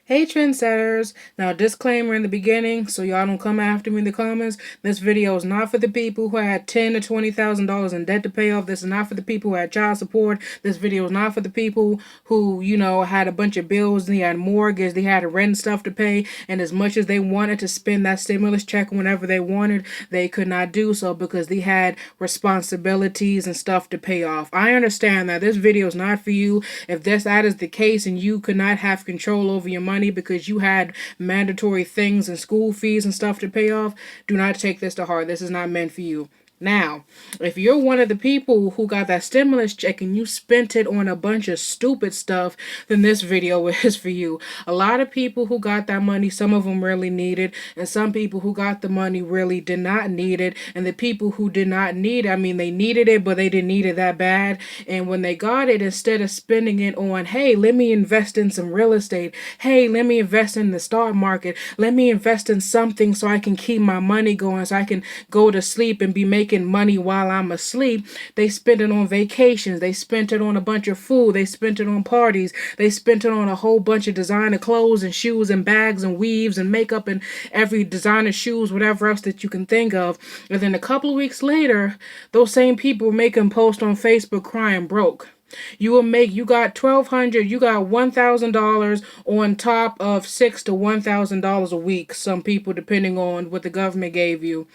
Hey trendsetters! Now disclaimer in the beginning, so y'all don't come after me in the comments. This video is not for the people who had $10,000 to $20,000 in debt to pay off. This is not for the people who had child support. This video is not for the people who, had a bunch of bills, and they had mortgage, they had rent stuff to pay, and as much as they wanted to spend that stimulus check whenever they wanted, they could not do so because they had responsibilities and stuff to pay off. I understand that this video is not for you. If that is the case and you could not have control over your money because you had mandatory things and school fees and stuff to pay off, do not take this to heart. This is not meant for you. Now, if you're one of the people who got that stimulus check and you spent it on a bunch of stupid stuff, then this video is for you. A lot of people who got that money, some of them really need it, and some people who got the money really did not need it. And the people who did not need it, they needed it, but they didn't need it that bad. And when they got it, instead of spending it on, hey, let me invest in some real estate, hey, let me invest in the stock market, let me invest in something so I can keep my money going, so I can go to sleep and be making money while I'm asleep, they spent it on vacations, they spent it on a bunch of food, they spent it on parties, they spent it on a whole bunch of designer clothes and shoes and bags and weaves and makeup and every designer shoes, whatever else that you can think of. And then a couple of weeks later, those same people were making posts on Facebook crying broke. You got $1,200, you got $1,000 on top of $6,000 to $1,000 a week, some people depending on what the government gave you,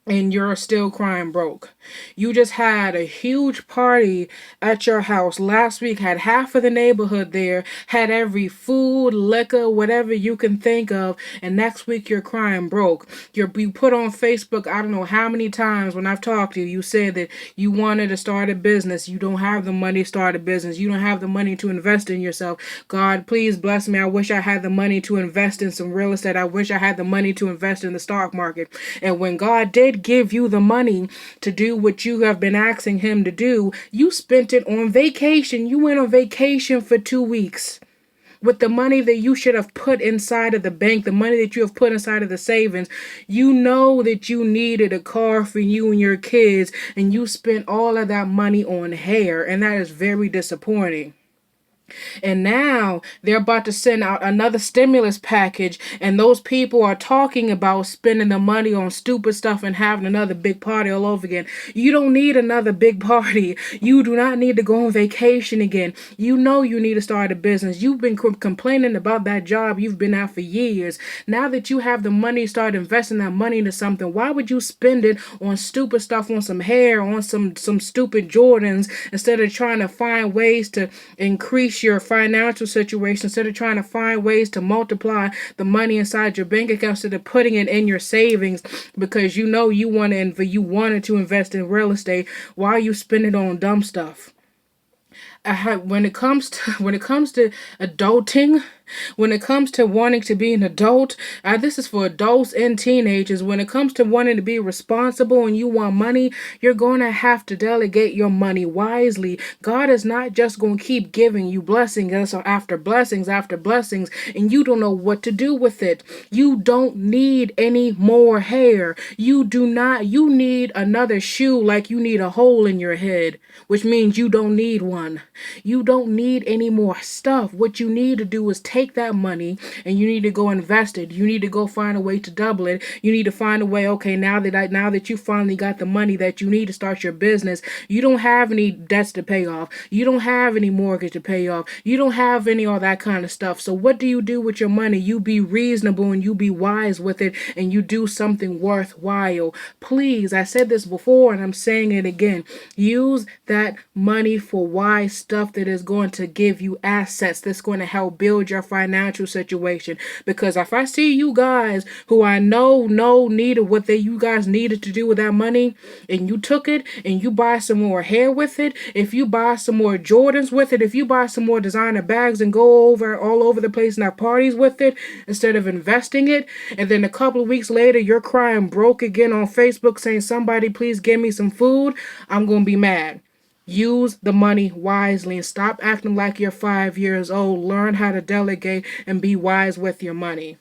and you're still crying broke. You just had a huge party at your house last week, had half of the neighborhood there, had every food, liquor, whatever you can think of, and next week you're crying broke. You put on Facebook, I don't know how many times when I've talked to you, you said that you wanted to start a business. You don't have the money to start a business. You don't have the money to invest in yourself. God, please bless me. I wish I had the money to invest in some real estate. I wish I had the money to invest in the stock market. And when God did give you the money to do what you have been asking him to do, you spent it on vacation. You went on vacation for 2 weeks with the money that you should have put inside of the bank, the money that you have put inside of the savings. You know that you needed a car for you and your kids, and you spent all of that money on hair, and that is very disappointing. And now they're about to send out another stimulus package, and those people are talking about spending the money on stupid stuff and having another big party all over again. You don't need another big party. You do not need to go on vacation again. You know you need to start a business. You've been complaining about that job you've been at for years. Now that you have the money, start investing that money into something. Why would you spend it on stupid stuff, on some hair, on some stupid Jordans, instead of trying to find ways to increase your financial situation, instead of trying to find ways to multiply the money inside your bank account, instead of putting it in your savings because you know you wanted to invest in real estate? Why are you spending it on dumb stuff? When it comes to adulting, when it comes to wanting to be an adult, this is for adults and teenagers. When it comes to wanting to be responsible and you want money, you're going to have to delegate your money wisely. God is not just going to keep giving you blessings after blessings after blessings, and you don't know what to do with it. You don't need any more hair. You need another shoe like you need a hole in your head, which means you don't need one. You don't need any more stuff. What you need to do is take that money and you need to go invest it. You need to go find a way to double it. You need to find a way, okay, now that you finally got the money that you need to start your business, you don't have any debts to pay off. You don't have any mortgage to pay off. You don't have any all that kind of stuff. So what do you do with your money? You be reasonable and you be wise with it, and you do something worthwhile. Please, I said this before and I'm saying it again. Use that money for wise stuff that is going to give you assets, that's going to help build your financial situation. Because if I see you guys who I know needed what you guys needed to do with that money, and you took it and you buy some more hair with it, if you buy some more Jordans with it, if you buy some more designer bags and go all over the place and have parties with it instead of investing it, and then a couple of weeks later you're crying broke again on Facebook saying, somebody please give me some food, I'm going to be mad. Use the money wisely and stop acting like you're 5 years old. Learn how to delegate and be wise with your money.